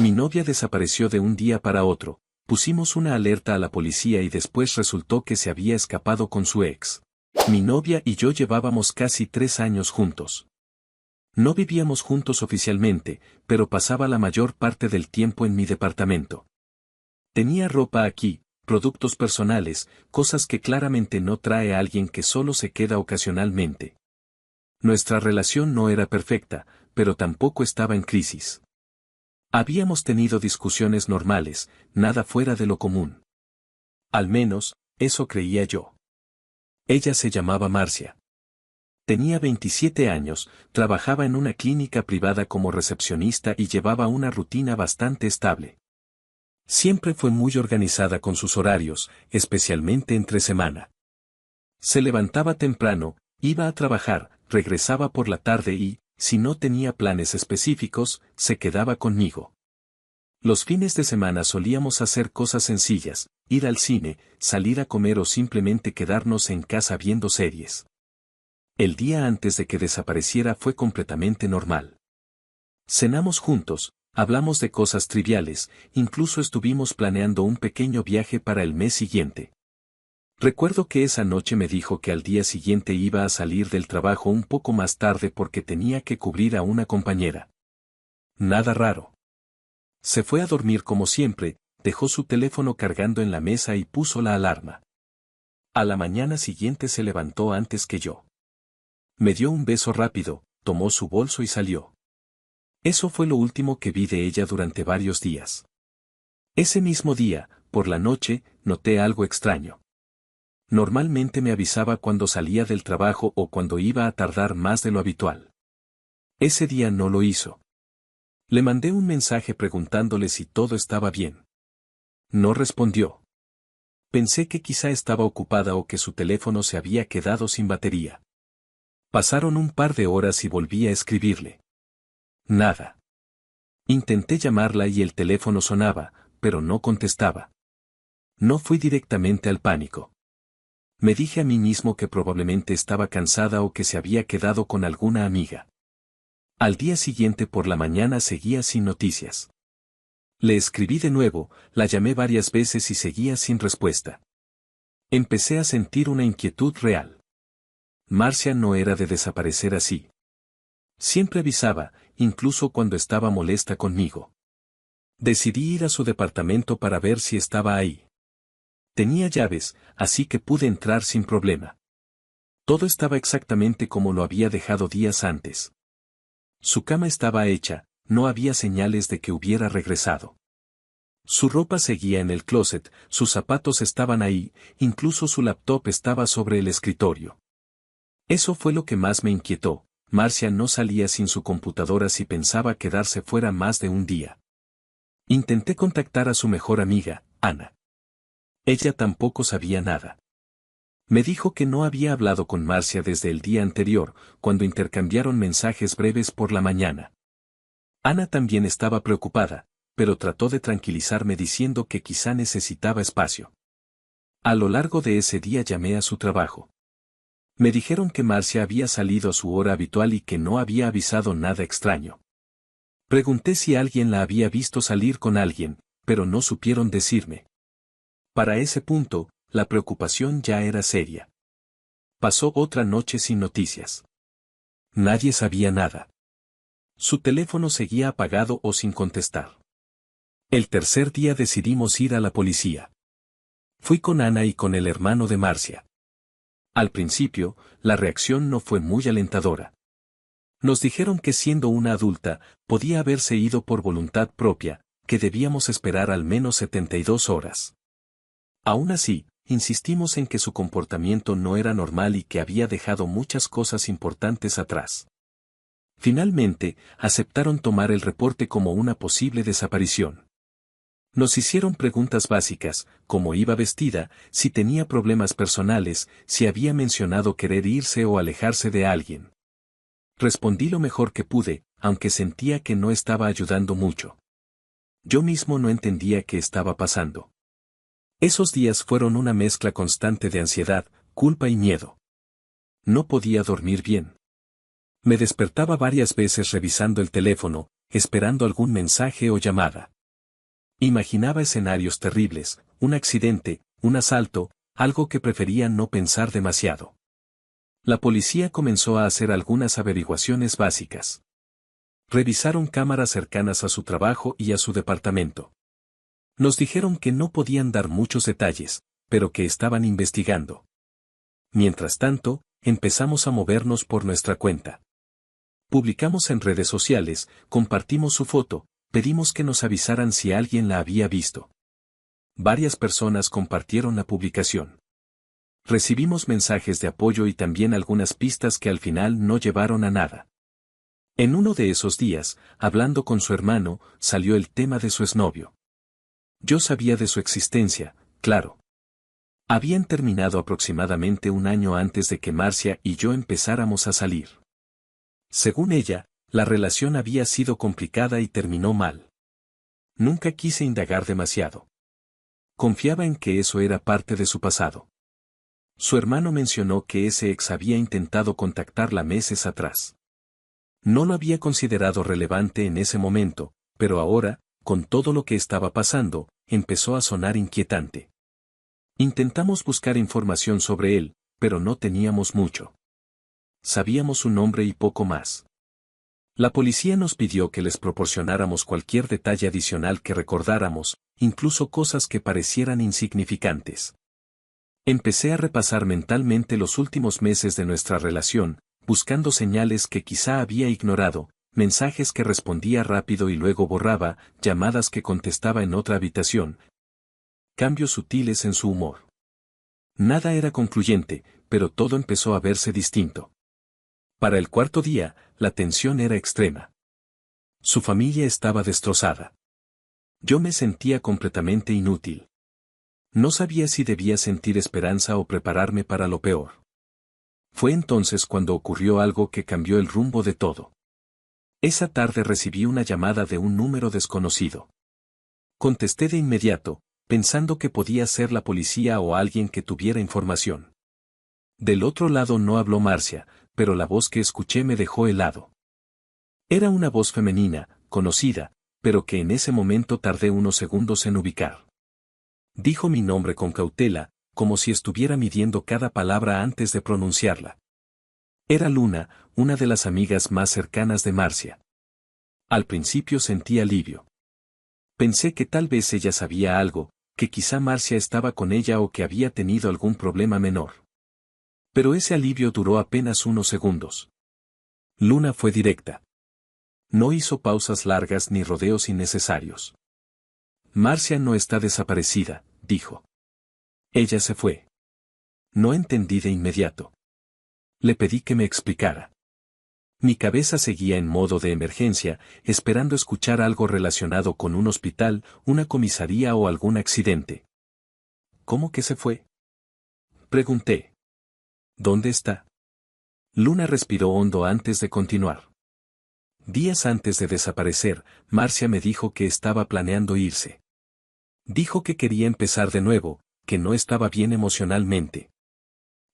Mi novia desapareció de un día para otro, pusimos una alerta a la policía y después resultó que se había escapado con su ex. Mi novia y yo llevábamos casi 3 años juntos. No vivíamos juntos oficialmente, pero pasaba la mayor parte del tiempo en mi departamento. Tenía ropa aquí, productos personales, cosas que claramente no trae a alguien que solo se queda ocasionalmente. Nuestra relación no era perfecta, pero tampoco estaba en crisis. Habíamos tenido discusiones normales, nada fuera de lo común. Al menos, eso creía yo. Ella se llamaba Marcia. Tenía 27 años, trabajaba en una clínica privada como recepcionista y llevaba una rutina bastante estable. Siempre fue muy organizada con sus horarios, especialmente entre semana. Se levantaba temprano, iba a trabajar, regresaba por la tarde y, si no tenía planes específicos, se quedaba conmigo. Los fines de semana solíamos hacer cosas sencillas, ir al cine, salir a comer o simplemente quedarnos en casa viendo series. El día antes de que desapareciera fue completamente normal. Cenamos juntos, hablamos de cosas triviales, incluso estuvimos planeando un pequeño viaje para el mes siguiente. Recuerdo que esa noche me dijo que al día siguiente iba a salir del trabajo un poco más tarde porque tenía que cubrir a una compañera. Nada raro. Se fue a dormir como siempre, dejó su teléfono cargando en la mesa y puso la alarma. A la mañana siguiente se levantó antes que yo. Me dio un beso rápido, tomó su bolso y salió. Eso fue lo último que vi de ella durante varios días. Ese mismo día, por la noche, noté algo extraño. Normalmente me avisaba cuando salía del trabajo o cuando iba a tardar más de lo habitual. Ese día no lo hizo. Le mandé un mensaje preguntándole si todo estaba bien. No respondió. Pensé que quizá estaba ocupada o que su teléfono se había quedado sin batería. Pasaron un par de horas y volví a escribirle. Nada. Intenté llamarla y el teléfono sonaba, pero no contestaba. No fui directamente al pánico. Me dije a mí mismo que probablemente estaba cansada o que se había quedado con alguna amiga. Al día siguiente por la mañana seguía sin noticias. Le escribí de nuevo, la llamé varias veces y seguía sin respuesta. Empecé a sentir una inquietud real. Marcia no era de desaparecer así. Siempre avisaba, incluso cuando estaba molesta conmigo. Decidí ir a su departamento para ver si estaba ahí. Tenía llaves, así que pude entrar sin problema. Todo estaba exactamente como lo había dejado días antes. Su cama estaba hecha, no había señales de que hubiera regresado. Su ropa seguía en el closet, sus zapatos estaban ahí, incluso su laptop estaba sobre el escritorio. Eso fue lo que más me inquietó. Marcia no salía sin su computadora si pensaba quedarse fuera más de un día. Intenté contactar a su mejor amiga, Ana. Ella tampoco sabía nada. Me dijo que no había hablado con Marcia desde el día anterior, cuando intercambiaron mensajes breves por la mañana. Ana también estaba preocupada, pero trató de tranquilizarme diciendo que quizá necesitaba espacio. A lo largo de ese día llamé a su trabajo. Me dijeron que Marcia había salido a su hora habitual y que no había avisado nada extraño. Pregunté si alguien la había visto salir con alguien, pero no supieron decirme. Para ese punto, la preocupación ya era seria. Pasó otra noche sin noticias. Nadie sabía nada. Su teléfono seguía apagado o sin contestar. El tercer día decidimos ir a la policía. Fui con Ana y con el hermano de Marcia. Al principio, la reacción no fue muy alentadora. Nos dijeron que siendo una adulta, podía haberse ido por voluntad propia, que debíamos esperar al menos 72 horas. Aún así, insistimos en que su comportamiento no era normal y que había dejado muchas cosas importantes atrás. Finalmente, aceptaron tomar el reporte como una posible desaparición. Nos hicieron preguntas básicas, cómo iba vestida, si tenía problemas personales, si había mencionado querer irse o alejarse de alguien. Respondí lo mejor que pude, aunque sentía que no estaba ayudando mucho. Yo mismo no entendía qué estaba pasando. Esos días fueron una mezcla constante de ansiedad, culpa y miedo. No podía dormir bien. Me despertaba varias veces revisando el teléfono, esperando algún mensaje o llamada. Imaginaba escenarios terribles, un accidente, un asalto, algo que prefería no pensar demasiado. La policía comenzó a hacer algunas averiguaciones básicas. Revisaron cámaras cercanas a su trabajo y a su departamento. Nos dijeron que no podían dar muchos detalles, pero que estaban investigando. Mientras tanto, empezamos a movernos por nuestra cuenta. Publicamos en redes sociales, compartimos su foto, pedimos que nos avisaran si alguien la había visto. Varias personas compartieron la publicación. Recibimos mensajes de apoyo y también algunas pistas que al final no llevaron a nada. En uno de esos días, hablando con su hermano, salió el tema de su exnovio. Yo sabía de su existencia, claro. Habían terminado aproximadamente un año antes de que Marcia y yo empezáramos a salir. Según ella, la relación había sido complicada y terminó mal. Nunca quise indagar demasiado. Confiaba en que eso era parte de su pasado. Su hermano mencionó que ese ex había intentado contactarla meses atrás. No lo había considerado relevante en ese momento, pero ahora, con todo lo que estaba pasando, empezó a sonar inquietante. Intentamos buscar información sobre él, pero no teníamos mucho. Sabíamos su nombre y poco más. La policía nos pidió que les proporcionáramos cualquier detalle adicional que recordáramos, incluso cosas que parecieran insignificantes. Empecé a repasar mentalmente los últimos meses de nuestra relación, buscando señales que quizá había ignorado, mensajes que respondía rápido y luego borraba, llamadas que contestaba en otra habitación. Cambios sutiles en su humor. Nada era concluyente, pero todo empezó a verse distinto. Para el cuarto día, la tensión era extrema. Su familia estaba destrozada. Yo me sentía completamente inútil. No sabía si debía sentir esperanza o prepararme para lo peor. Fue entonces cuando ocurrió algo que cambió el rumbo de todo. Esa tarde recibí una llamada de un número desconocido. Contesté de inmediato, pensando que podía ser la policía o alguien que tuviera información. Del otro lado no habló Marcia, pero la voz que escuché me dejó helado. Era una voz femenina, conocida, pero que en ese momento tardé unos segundos en ubicar. Dijo mi nombre con cautela, como si estuviera midiendo cada palabra antes de pronunciarla. Era Luna, una de las amigas más cercanas de Marcia. Al principio sentí alivio. Pensé que tal vez ella sabía algo, que quizá Marcia estaba con ella o que había tenido algún problema menor. Pero ese alivio duró apenas unos segundos. Luna fue directa. No hizo pausas largas ni rodeos innecesarios. Marcia no está desaparecida, dijo. Ella se fue. No entendí de inmediato. Le pedí que me explicara. Mi cabeza seguía en modo de emergencia, esperando escuchar algo relacionado con un hospital, una comisaría o algún accidente. ¿Cómo que se fue? Pregunté. ¿Dónde está? Luna respiró hondo antes de continuar. Días antes de desaparecer, Marcia me dijo que estaba planeando irse. Dijo que quería empezar de nuevo, que no estaba bien emocionalmente.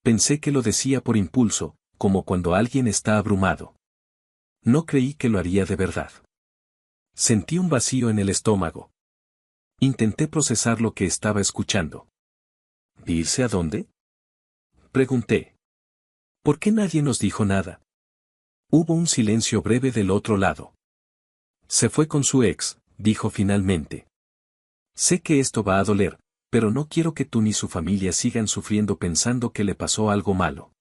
Pensé que lo decía por impulso, como cuando alguien está abrumado. No creí que lo haría de verdad. Sentí un vacío en el estómago. Intenté procesar lo que estaba escuchando. ¿Irse a dónde? Pregunté. ¿Por qué nadie nos dijo nada? Hubo un silencio breve del otro lado. Se fue con su ex, dijo finalmente. Sé que esto va a doler, pero no quiero que tú ni su familia sigan sufriendo pensando que le pasó algo malo.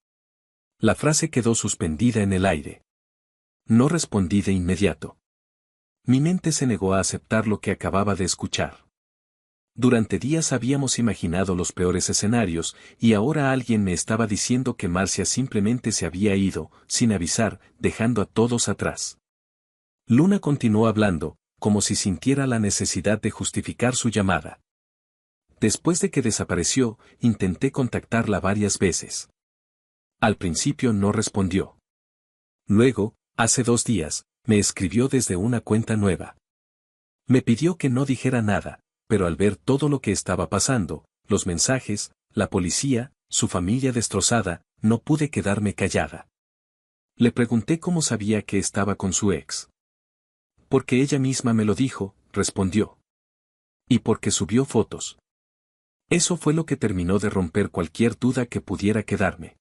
La frase quedó suspendida en el aire. No respondí de inmediato. Mi mente se negó a aceptar lo que acababa de escuchar. Durante días habíamos imaginado los peores escenarios, y ahora alguien me estaba diciendo que Marcia simplemente se había ido, sin avisar, dejando a todos atrás. Luna continuó hablando, como si sintiera la necesidad de justificar su llamada. Después de que desapareció, intenté contactarla varias veces. Al principio no respondió. Luego, hace 2 días, me escribió desde una cuenta nueva. Me pidió que no dijera nada, pero al ver todo lo que estaba pasando, los mensajes, la policía, su familia destrozada, no pude quedarme callada. Le pregunté cómo sabía que estaba con su ex. Porque ella misma me lo dijo, respondió. Y porque subió fotos. Eso fue lo que terminó de romper cualquier duda que pudiera quedarme.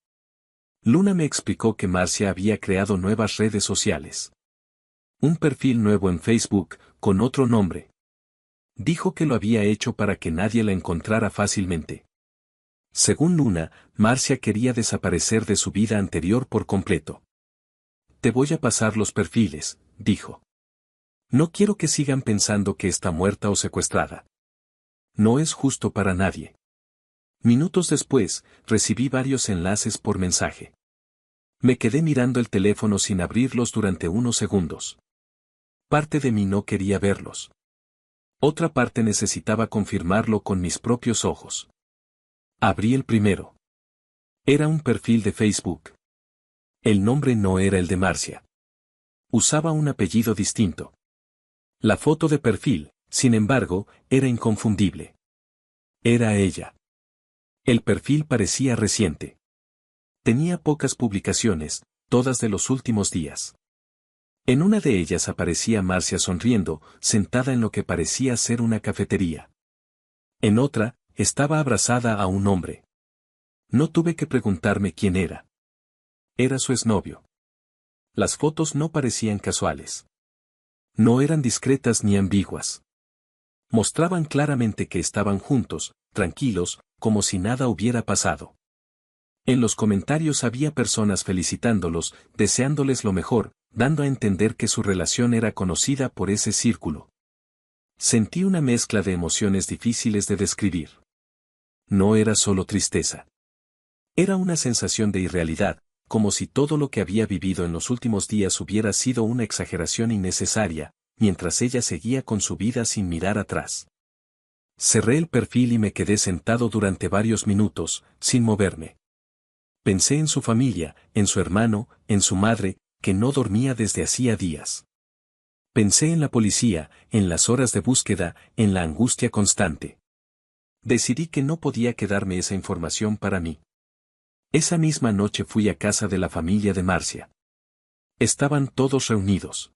Luna me explicó que Marcia había creado nuevas redes sociales. Un perfil nuevo en Facebook, con otro nombre. Dijo que lo había hecho para que nadie la encontrara fácilmente. Según Luna, Marcia quería desaparecer de su vida anterior por completo. Te voy a pasar los perfiles, dijo. No quiero que sigan pensando que está muerta o secuestrada. No es justo para nadie. Minutos después, recibí varios enlaces por mensaje. Me quedé mirando el teléfono sin abrirlos durante unos segundos. Parte de mí no quería verlos. Otra parte necesitaba confirmarlo con mis propios ojos. Abrí el primero. Era un perfil de Facebook. El nombre no era el de Marcia. Usaba un apellido distinto. La foto de perfil, sin embargo, era inconfundible. Era ella. El perfil parecía reciente. Tenía pocas publicaciones, todas de los últimos días. En una de ellas aparecía Marcia sonriendo, sentada en lo que parecía ser una cafetería. En otra, estaba abrazada a un hombre. No tuve que preguntarme quién era. Era su exnovio. Las fotos no parecían casuales. No eran discretas ni ambiguas. Mostraban claramente que estaban juntos, tranquilos, como si nada hubiera pasado. En los comentarios había personas felicitándolos, deseándoles lo mejor, dando a entender que su relación era conocida por ese círculo. Sentí una mezcla de emociones difíciles de describir. No era solo tristeza. Era una sensación de irrealidad, como si todo lo que había vivido en los últimos días hubiera sido una exageración innecesaria, mientras ella seguía con su vida sin mirar atrás. Cerré el perfil y me quedé sentado durante varios minutos, sin moverme. Pensé en su familia, en su hermano, en su madre, que no dormía desde hacía días. Pensé en la policía, en las horas de búsqueda, en la angustia constante. Decidí que no podía quedarme esa información para mí. Esa misma noche fui a casa de la familia de Marcia. Estaban todos reunidos.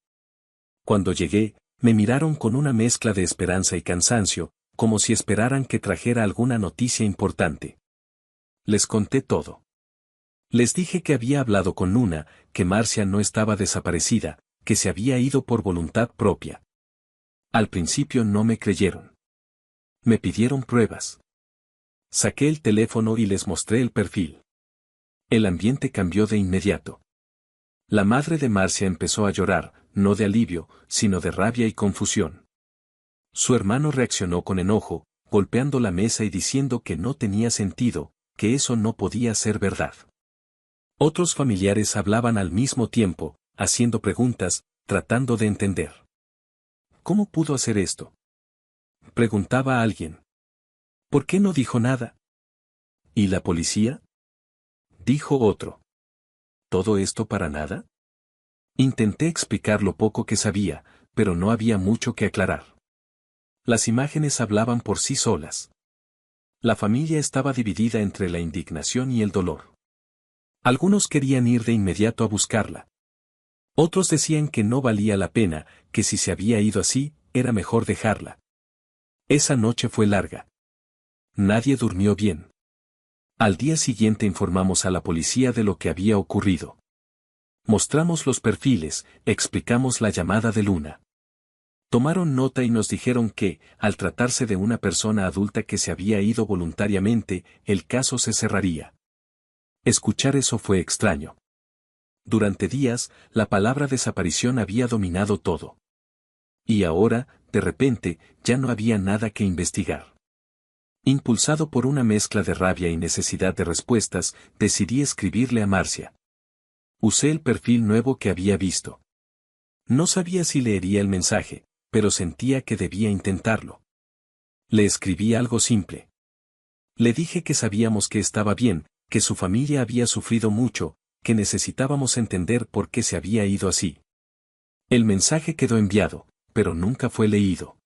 Cuando llegué, me miraron con una mezcla de esperanza y cansancio, como si esperaran que trajera alguna noticia importante. Les conté todo. Les dije que había hablado con Luna, que Marcia no estaba desaparecida, que se había ido por voluntad propia. Al principio no me creyeron. Me pidieron pruebas. Saqué el teléfono y les mostré el perfil. El ambiente cambió de inmediato. La madre de Marcia empezó a llorar, no de alivio, sino de rabia y confusión. Su hermano reaccionó con enojo, golpeando la mesa y diciendo que no tenía sentido, que eso no podía ser verdad. Otros familiares hablaban al mismo tiempo, haciendo preguntas, tratando de entender. ¿Cómo pudo hacer esto?, preguntaba alguien. ¿Por qué no dijo nada? ¿Y la policía?, dijo otro. ¿Todo esto para nada? Intenté explicar lo poco que sabía, pero no había mucho que aclarar. Las imágenes hablaban por sí solas. La familia estaba dividida entre la indignación y el dolor. Algunos querían ir de inmediato a buscarla. Otros decían que no valía la pena, que si se había ido así, era mejor dejarla. Esa noche fue larga. Nadie durmió bien. Al día siguiente informamos a la policía de lo que había ocurrido. Mostramos los perfiles, explicamos la llamada de Luna. Tomaron nota y nos dijeron que, al tratarse de una persona adulta que se había ido voluntariamente, el caso se cerraría. Escuchar eso fue extraño. Durante días, la palabra desaparición había dominado todo. Y ahora, de repente, ya no había nada que investigar. Impulsado por una mezcla de rabia y necesidad de respuestas, decidí escribirle a Marcia. Usé el perfil nuevo que había visto. No sabía si leería el mensaje, pero sentía que debía intentarlo. Le escribí algo simple. Le dije que sabíamos que estaba bien, que su familia había sufrido mucho, que necesitábamos entender por qué se había ido así. El mensaje quedó enviado, pero nunca fue leído.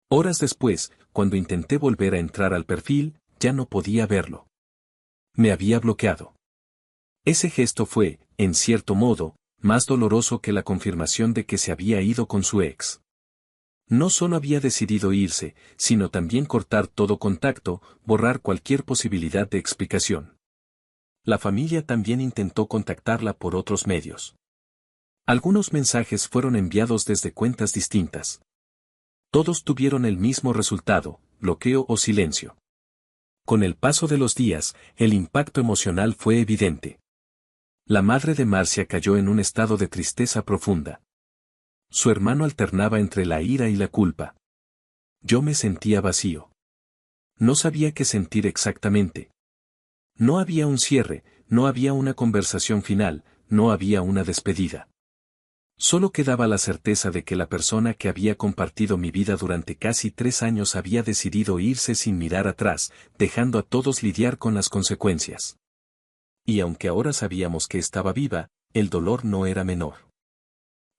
Horas después, cuando intenté volver a entrar al perfil, ya no podía verlo. Me había bloqueado. Ese gesto fue, en cierto modo, más doloroso que la confirmación de que se había ido con su ex. No solo había decidido irse, sino también cortar todo contacto, borrar cualquier posibilidad de explicación. La familia también intentó contactarla por otros medios. Algunos mensajes fueron enviados desde cuentas distintas. Todos tuvieron el mismo resultado, bloqueo o silencio. Con el paso de los días, el impacto emocional fue evidente. La madre de Marcia cayó en un estado de tristeza profunda. Su hermano alternaba entre la ira y la culpa. Yo me sentía vacío. No sabía qué sentir exactamente. No había un cierre, no había una conversación final, no había una despedida. Solo quedaba la certeza de que la persona que había compartido mi vida durante casi 3 años había decidido irse sin mirar atrás, dejando a todos lidiar con las consecuencias. Y aunque ahora sabíamos que estaba viva, el dolor no era menor.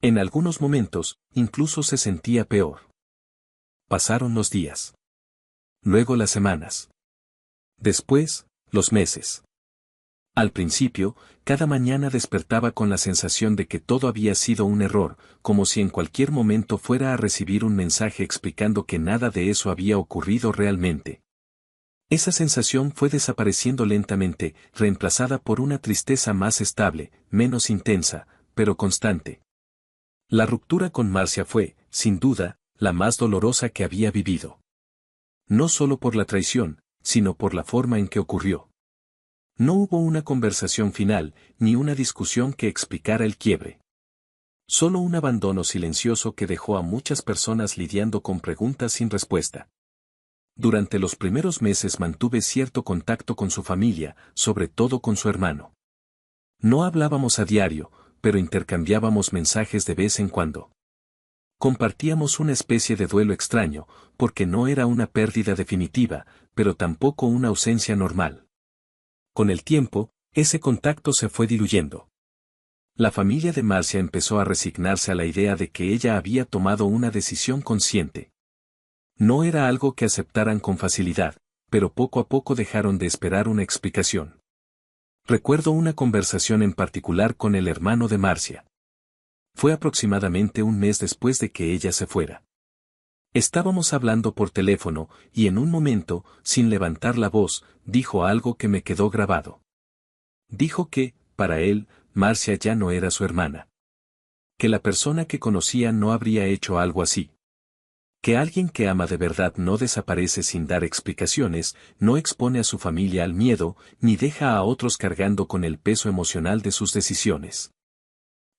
En algunos momentos, incluso se sentía peor. Pasaron los días. Luego las semanas. Después, los meses. Al principio, cada mañana despertaba con la sensación de que todo había sido un error, como si en cualquier momento fuera a recibir un mensaje explicando que nada de eso había ocurrido realmente. Esa sensación fue desapareciendo lentamente, reemplazada por una tristeza más estable, menos intensa, pero constante. La ruptura con Marcia fue, sin duda, la más dolorosa que había vivido. No solo por la traición, sino por la forma en que ocurrió. No hubo una conversación final, ni una discusión que explicara el quiebre. Solo un abandono silencioso que dejó a muchas personas lidiando con preguntas sin respuesta. Durante los primeros meses mantuve cierto contacto con su familia, sobre todo con su hermano. No hablábamos a diario, pero intercambiábamos mensajes de vez en cuando. Compartíamos una especie de duelo extraño, porque no era una pérdida definitiva, pero tampoco una ausencia normal. Con el tiempo, ese contacto se fue diluyendo. La familia de Marcia empezó a resignarse a la idea de que ella había tomado una decisión consciente. No era algo que aceptaran con facilidad, pero poco a poco dejaron de esperar una explicación. Recuerdo una conversación en particular con el hermano de Marcia. Fue aproximadamente un mes después de que ella se fuera. Estábamos hablando por teléfono, y en un momento, sin levantar la voz, dijo algo que me quedó grabado. Dijo que, para él, Marcia ya no era su hermana. Que la persona que conocía no habría hecho algo así. Que alguien que ama de verdad no desaparece sin dar explicaciones, no expone a su familia al miedo, ni deja a otros cargando con el peso emocional de sus decisiones.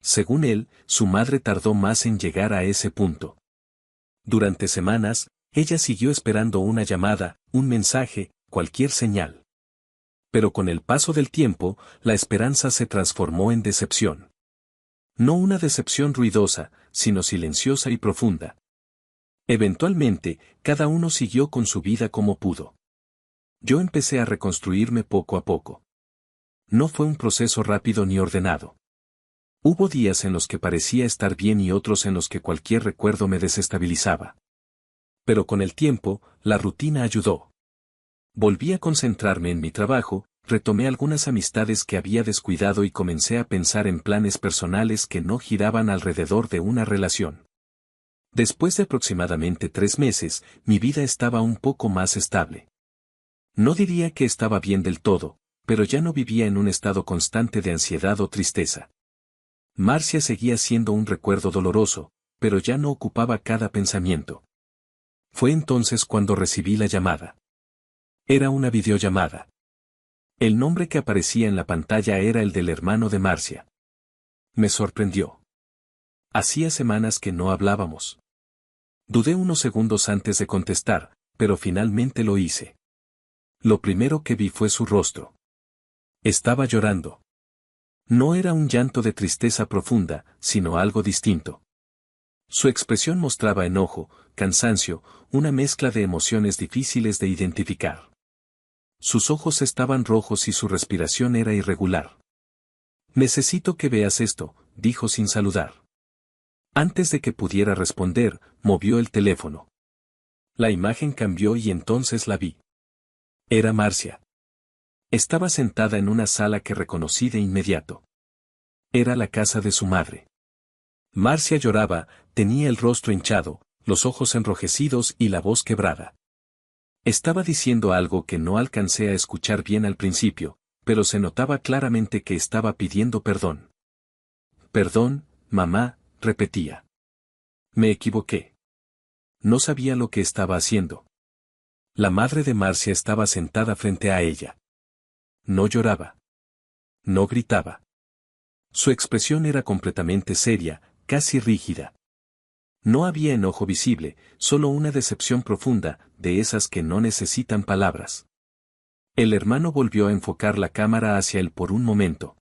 Según él, su madre tardó más en llegar a ese punto. Durante semanas, ella siguió esperando una llamada, un mensaje, cualquier señal. Pero con el paso del tiempo, la esperanza se transformó en decepción. No una decepción ruidosa, sino silenciosa y profunda. Eventualmente, cada uno siguió con su vida como pudo. Yo empecé a reconstruirme poco a poco. No fue un proceso rápido ni ordenado. Hubo días en los que parecía estar bien y otros en los que cualquier recuerdo me desestabilizaba. Pero con el tiempo, la rutina ayudó. Volví a concentrarme en mi trabajo, retomé algunas amistades que había descuidado y comencé a pensar en planes personales que no giraban alrededor de una relación. Después de aproximadamente 3 meses, mi vida estaba un poco más estable. No diría que estaba bien del todo, pero ya no vivía en un estado constante de ansiedad o tristeza. Marcia seguía siendo un recuerdo doloroso, pero ya no ocupaba cada pensamiento. Fue entonces cuando recibí la llamada. Era una videollamada. El nombre que aparecía en la pantalla era el del hermano de Marcia. Me sorprendió. Hacía semanas que no hablábamos. Dudé unos segundos antes de contestar, pero finalmente lo hice. Lo primero que vi fue su rostro. Estaba llorando. No era un llanto de tristeza profunda, sino algo distinto. Su expresión mostraba enojo, cansancio, una mezcla de emociones difíciles de identificar. Sus ojos estaban rojos y su respiración era irregular. Necesito que veas esto, dijo sin saludar. Antes de que pudiera responder, movió el teléfono. La imagen cambió y entonces la vi. Era Marcia. Estaba sentada en una sala que reconocí de inmediato. Era la casa de su madre. Marcia lloraba, tenía el rostro hinchado, los ojos enrojecidos y la voz quebrada. Estaba diciendo algo que no alcancé a escuchar bien al principio, pero se notaba claramente que estaba pidiendo perdón. Perdón, mamá, repetía. Me equivoqué. No sabía lo que estaba haciendo. La madre de Marcia estaba sentada frente a ella. No lloraba. No gritaba. Su expresión era completamente seria, casi rígida. No había enojo visible, solo una decepción profunda, de esas que no necesitan palabras. El hermano volvió a enfocar la cámara hacia él por un momento.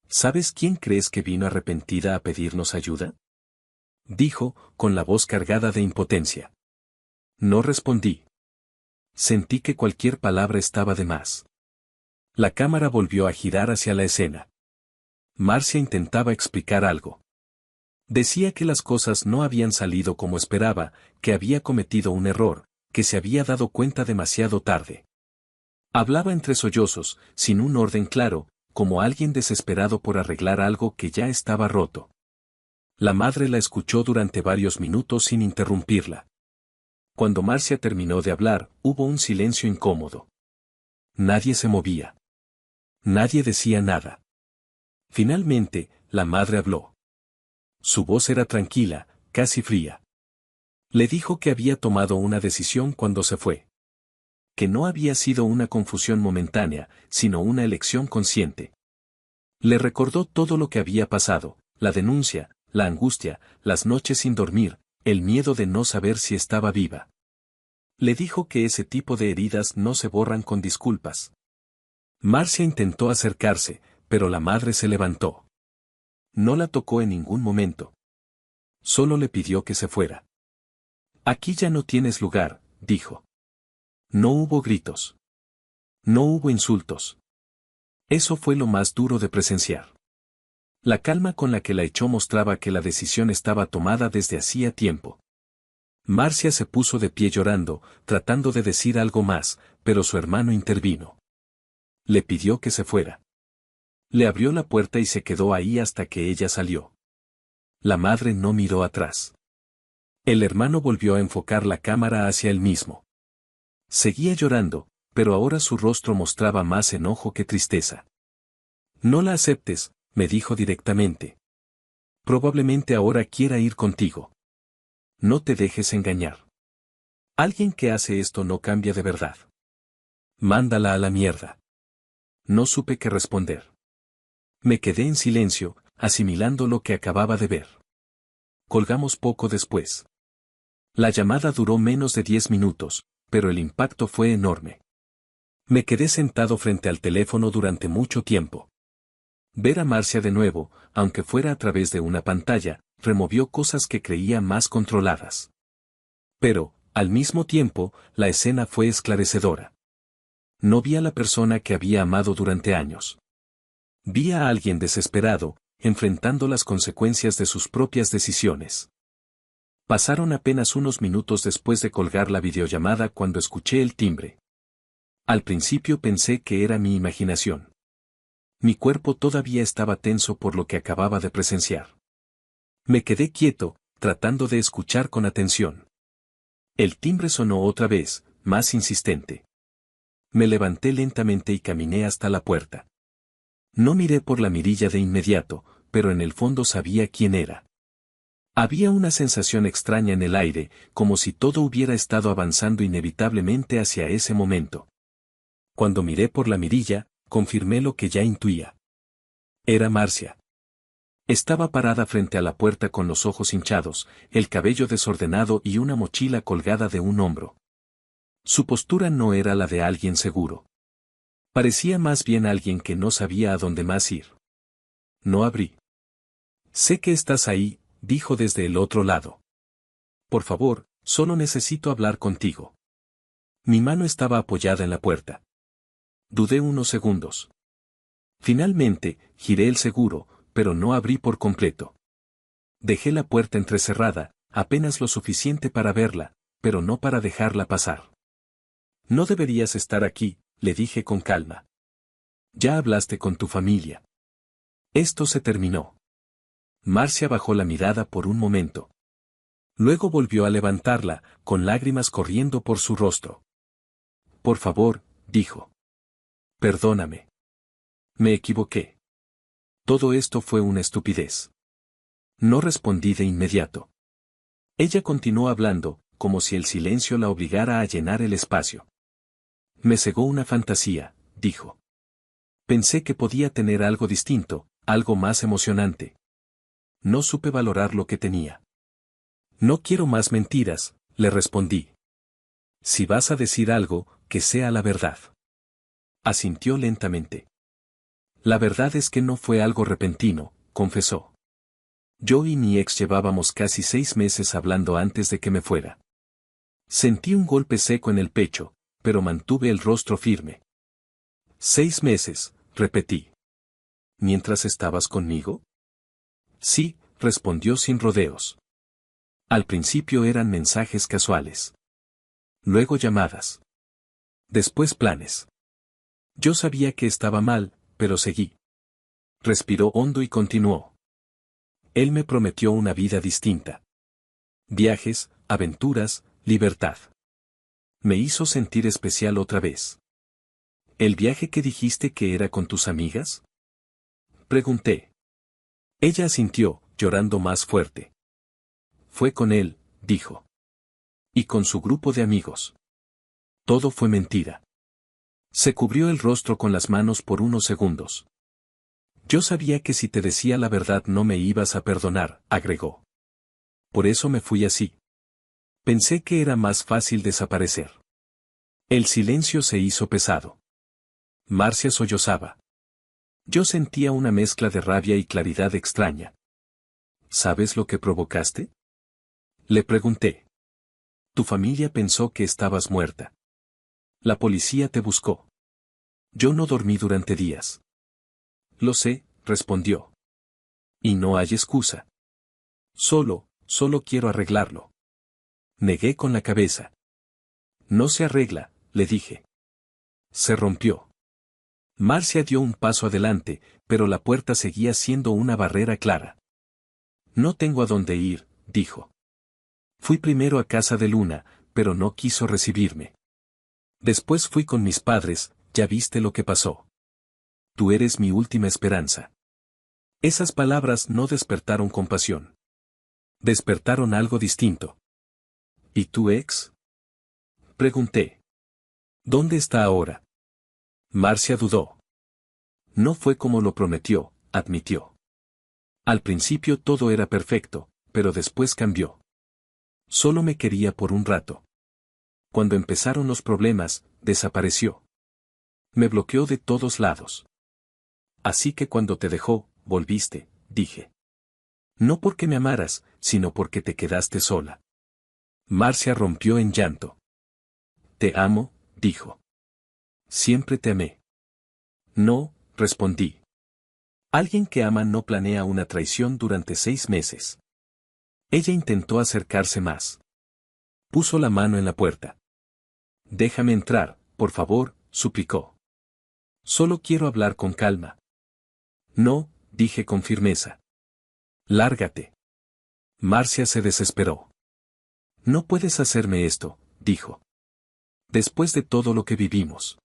¿Sabes quién crees que vino arrepentida a pedirnos ayuda? Dijo, con la voz cargada de impotencia. No respondí. Sentí que cualquier palabra estaba de más. La cámara volvió a girar hacia la escena. Marcia intentaba explicar algo. Decía que las cosas no habían salido como esperaba, que había cometido un error, que se había dado cuenta demasiado tarde. Hablaba entre sollozos, sin un orden claro, como alguien desesperado por arreglar algo que ya estaba roto. La madre la escuchó durante varios minutos sin interrumpirla. Cuando Marcia terminó de hablar, hubo un silencio incómodo. Nadie se movía. Nadie decía nada. Finalmente, la madre habló. Su voz era tranquila, casi fría. Le dijo que había tomado una decisión cuando se fue. Que no había sido una confusión momentánea, sino una elección consciente. Le recordó todo lo que había pasado, la denuncia, la angustia, las noches sin dormir, el miedo de no saber si estaba viva. Le dijo que ese tipo de heridas no se borran con disculpas. Marcia intentó acercarse, pero la madre se levantó. No la tocó en ningún momento. Solo le pidió que se fuera. Aquí ya no tienes lugar, dijo. No hubo gritos. No hubo insultos. Eso fue lo más duro de presenciar. La calma con la que la echó mostraba que la decisión estaba tomada desde hacía tiempo. Marcia se puso de pie llorando, tratando de decir algo más, pero su hermano intervino. Le pidió que se fuera. Le abrió la puerta y se quedó ahí hasta que ella salió. La madre no miró atrás. El hermano volvió a enfocar la cámara hacia él mismo. Seguía llorando, pero ahora su rostro mostraba más enojo que tristeza. No la aceptes, me dijo directamente. Probablemente ahora quiera ir contigo. No te dejes engañar. Alguien que hace esto no cambia de verdad. Mándala a la mierda. No supe qué responder. Me quedé en silencio, asimilando lo que acababa de ver. Colgamos poco después. La llamada duró menos de 10 minutos, pero el impacto fue enorme. Me quedé sentado frente al teléfono durante mucho tiempo. Ver a Marcia de nuevo, aunque fuera a través de una pantalla, removió cosas que creía más controladas. Pero, al mismo tiempo, la escena fue esclarecedora. No vi a la persona que había amado durante años. Vi a alguien desesperado, enfrentando las consecuencias de sus propias decisiones. Pasaron apenas unos minutos después de colgar la videollamada cuando escuché el timbre. Al principio pensé que era mi imaginación. Mi cuerpo todavía estaba tenso por lo que acababa de presenciar. Me quedé quieto, tratando de escuchar con atención. El timbre sonó otra vez, más insistente. Me levanté lentamente y caminé hasta la puerta. No miré por la mirilla de inmediato, pero en el fondo sabía quién era. Había una sensación extraña en el aire, como si todo hubiera estado avanzando inevitablemente hacia ese momento. Cuando miré por la mirilla, confirmé lo que ya intuía. Era Marcia. Estaba parada frente a la puerta con los ojos hinchados, el cabello desordenado y una mochila colgada de un hombro. Su postura no era la de alguien seguro. Parecía más bien alguien que no sabía a dónde más ir. No abrí. Sé que estás ahí, dijo desde el otro lado. Por favor, solo necesito hablar contigo. Mi mano estaba apoyada en la puerta. Dudé unos segundos. Finalmente, giré el seguro, pero no abrí por completo. Dejé la puerta entrecerrada, apenas lo suficiente para verla, pero no para dejarla pasar. No deberías estar aquí, le dije con calma. Ya hablaste con tu familia. Esto se terminó. Marcia bajó la mirada por un momento. Luego volvió a levantarla, con lágrimas corriendo por su rostro. Por favor, dijo. Perdóname. Me equivoqué. Todo esto fue una estupidez. No respondí de inmediato. Ella continuó hablando, como si el silencio la obligara a llenar el espacio. Me cegó una fantasía, dijo. Pensé que podía tener algo distinto, algo más emocionante. No supe valorar lo que tenía. No quiero más mentiras, le respondí. Si vas a decir algo, que sea la verdad. Asintió lentamente. La verdad es que no fue algo repentino, confesó. Yo y mi ex llevábamos casi 6 meses hablando antes de que me fuera. Sentí un golpe seco en el pecho, pero mantuve el rostro firme. 6 meses, repetí. ¿Mientras estabas conmigo? Sí, respondió sin rodeos. Al principio eran mensajes casuales. Luego llamadas. Después planes. Yo sabía que estaba mal, pero seguí. Respiró hondo y continuó. Él me prometió una vida distinta. Viajes, aventuras, libertad. Me hizo sentir especial otra vez. ¿El viaje que dijiste que era con tus amigas? Pregunté. Ella asintió, llorando más fuerte. Fue con él, dijo. Y con su grupo de amigos. Todo fue mentira. Se cubrió el rostro con las manos por unos segundos. Yo sabía que si te decía la verdad no me ibas a perdonar, agregó. Por eso me fui así. Pensé que era más fácil desaparecer. El silencio se hizo pesado. Marcia sollozaba. Yo sentía una mezcla de rabia y claridad extraña. ¿Sabes lo que provocaste? Le pregunté. Tu familia pensó que estabas muerta. La policía te buscó. Yo no dormí durante días. Lo sé, respondió. Y no hay excusa. Solo quiero arreglarlo. Negué con la cabeza. No se arregla, le dije. Se rompió. Marcia dio un paso adelante, pero la puerta seguía siendo una barrera clara. No tengo a dónde ir, dijo. Fui primero a casa de Luna, pero no quiso recibirme. Después fui con mis padres, ya viste lo que pasó. Tú eres mi última esperanza. Esas palabras no despertaron compasión. Despertaron algo distinto. ¿Y tu ex? Pregunté. ¿Dónde está ahora? Marcia dudó. No fue como lo prometió, admitió. Al principio todo era perfecto, pero después cambió. Solo me quería por un rato. Cuando empezaron los problemas, desapareció. Me bloqueó de todos lados. Así que cuando te dejó, volviste, dije. No porque me amaras, sino porque te quedaste sola. Marcia rompió en llanto. Te amo, dijo. Siempre te amé. No, respondí. Alguien que ama no planea una traición durante 6 meses. Ella intentó acercarse más. Puso la mano en la puerta. Déjame entrar, por favor, suplicó. Solo quiero hablar con calma. No, dije con firmeza. Lárgate. Marcia se desesperó. No puedes hacerme esto, dijo. Después de todo lo que vivimos.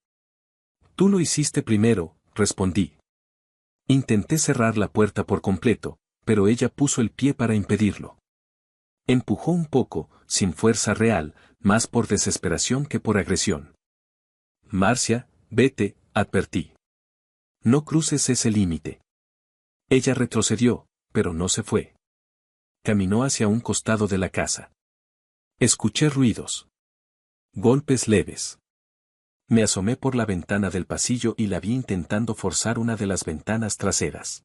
Tú lo hiciste primero, respondí. Intenté cerrar la puerta por completo, pero ella puso el pie para impedirlo. Empujó un poco, sin fuerza real, más por desesperación que por agresión. Marcia, vete, advertí. No cruces ese límite. Ella retrocedió, pero no se fue. Caminó hacia un costado de la casa. Escuché ruidos. Golpes leves. Me asomé por la ventana del pasillo y la vi intentando forzar una de las ventanas traseras.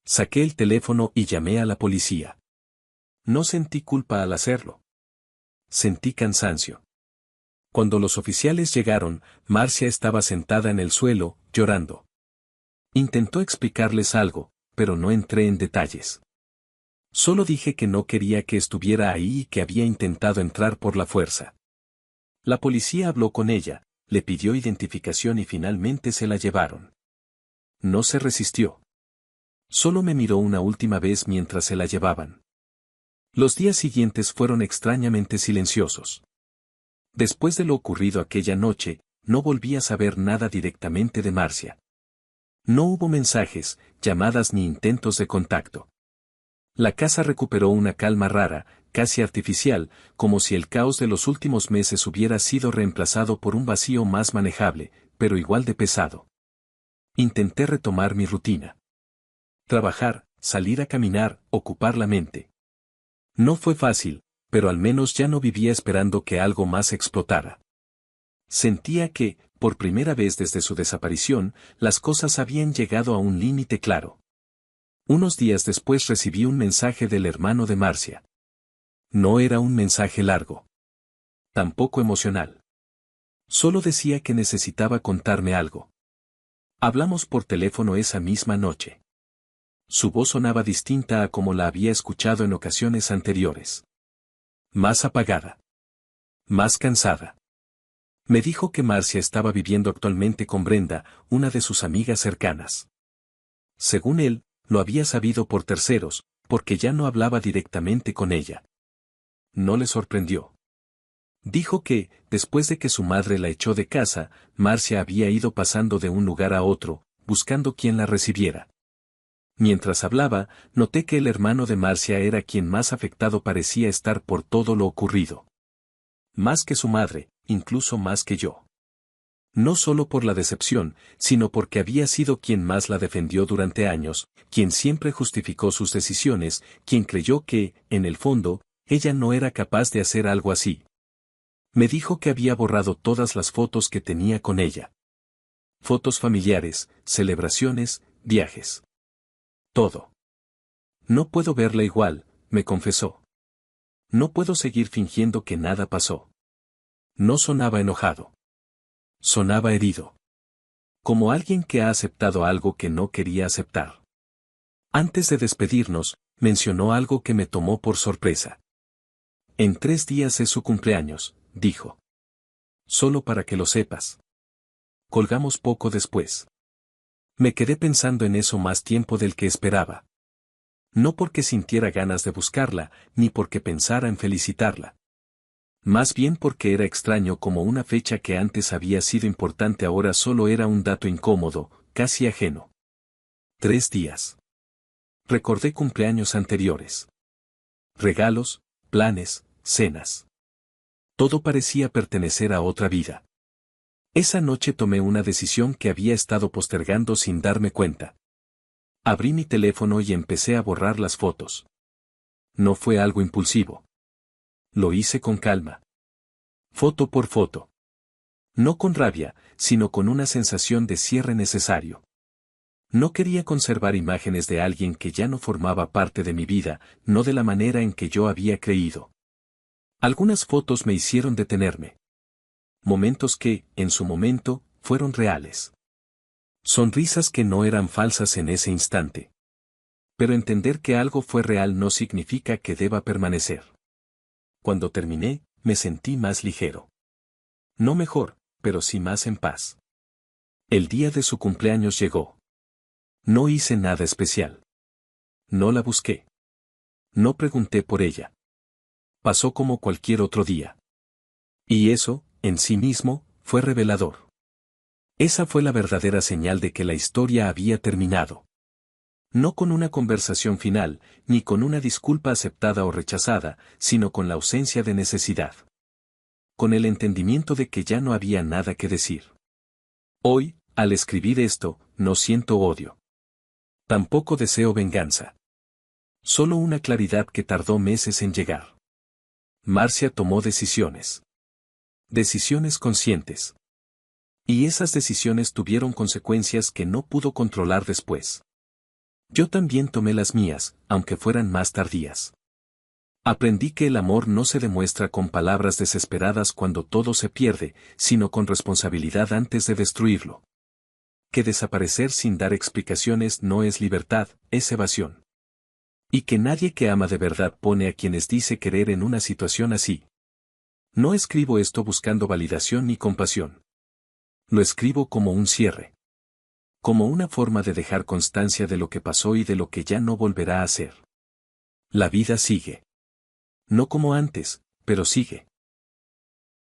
Saqué el teléfono y llamé a la policía. No sentí culpa al hacerlo. Sentí cansancio. Cuando los oficiales llegaron, Marcia estaba sentada en el suelo, llorando. Intentó explicarles algo, pero no entré en detalles. Solo dije que no quería que estuviera ahí y que había intentado entrar por la fuerza. La policía habló con ella, le pidió identificación y finalmente se la llevaron. No se resistió. Solo me miró una última vez mientras se la llevaban. Los días siguientes fueron extrañamente silenciosos. Después de lo ocurrido aquella noche, no volví a saber nada directamente de Marcia. No hubo mensajes, llamadas ni intentos de contacto. La casa recuperó una calma rara, casi artificial, como si el caos de los últimos meses hubiera sido reemplazado por un vacío más manejable, pero igual de pesado. Intenté retomar mi rutina. Trabajar, salir a caminar, ocupar la mente. No fue fácil, pero al menos ya no vivía esperando que algo más explotara. Sentía que, por primera vez desde su desaparición, las cosas habían llegado a un límite claro. Unos días después recibí un mensaje del hermano de Marcia. No era un mensaje largo. Tampoco emocional. Solo decía que necesitaba contarme algo. Hablamos por teléfono esa misma noche. Su voz sonaba distinta a como la había escuchado en ocasiones anteriores. Más apagada. Más cansada. Me dijo que Marcia estaba viviendo actualmente con Brenda, una de sus amigas cercanas. Según él, lo había sabido por terceros, porque ya no hablaba directamente con ella. No le sorprendió. Dijo que, después de que su madre la echó de casa, Marcia había ido pasando de un lugar a otro, buscando quien la recibiera. Mientras hablaba, noté que el hermano de Marcia era quien más afectado parecía estar por todo lo ocurrido. Más que su madre, incluso más que yo. No solo por la decepción, sino porque había sido quien más la defendió durante años, quien siempre justificó sus decisiones, quien creyó que, en el fondo, ella no era capaz de hacer algo así. Me dijo que había borrado todas las fotos que tenía con ella. Fotos familiares, celebraciones, viajes. Todo. No puedo verla igual, me confesó. No puedo seguir fingiendo que nada pasó. No sonaba enojado. Sonaba herido. Como alguien que ha aceptado algo que no quería aceptar. Antes de despedirnos, mencionó algo que me tomó por sorpresa. En 3 días es su cumpleaños, dijo. Solo para que lo sepas. Colgamos poco después. Me quedé pensando en eso más tiempo del que esperaba. No porque sintiera ganas de buscarla, ni porque pensara en felicitarla. Más bien porque era extraño como una fecha que antes había sido importante ahora solo era un dato incómodo, casi ajeno. 3 días. Recordé cumpleaños anteriores. Regalos, planes, cenas. Todo parecía pertenecer a otra vida. Esa noche tomé una decisión que había estado postergando sin darme cuenta. Abrí mi teléfono y empecé a borrar las fotos. No fue algo impulsivo. Lo hice con calma. Foto por foto. No con rabia, sino con una sensación de cierre necesario. No quería conservar imágenes de alguien que ya no formaba parte de mi vida, no de la manera en que yo había creído. Algunas fotos me hicieron detenerme. Momentos que, en su momento, fueron reales. Sonrisas que no eran falsas en ese instante. Pero entender que algo fue real no significa que deba permanecer. Cuando terminé, me sentí más ligero. No mejor, pero sí más en paz. El día de su cumpleaños llegó. No hice nada especial. No la busqué. No pregunté por ella. Pasó como cualquier otro día. Y eso, en sí mismo, fue revelador. Esa fue la verdadera señal de que la historia había terminado. No con una conversación final, ni con una disculpa aceptada o rechazada, sino con la ausencia de necesidad. Con el entendimiento de que ya no había nada que decir. Hoy, al escribir esto, no siento odio. Tampoco deseo venganza. Solo una claridad que tardó meses en llegar. Marcia tomó decisiones. Decisiones conscientes. Y esas decisiones tuvieron consecuencias que no pudo controlar después. Yo también tomé las mías, aunque fueran más tardías. Aprendí que el amor no se demuestra con palabras desesperadas cuando todo se pierde, sino con responsabilidad antes de destruirlo. Que desaparecer sin dar explicaciones no es libertad, es evasión. Y que nadie que ama de verdad pone a quienes dice querer en una situación así. No escribo esto buscando validación ni compasión. Lo escribo como un cierre. como una forma de dejar constancia de lo que pasó y de lo que ya no volverá a ser. La vida sigue. No como antes, pero sigue.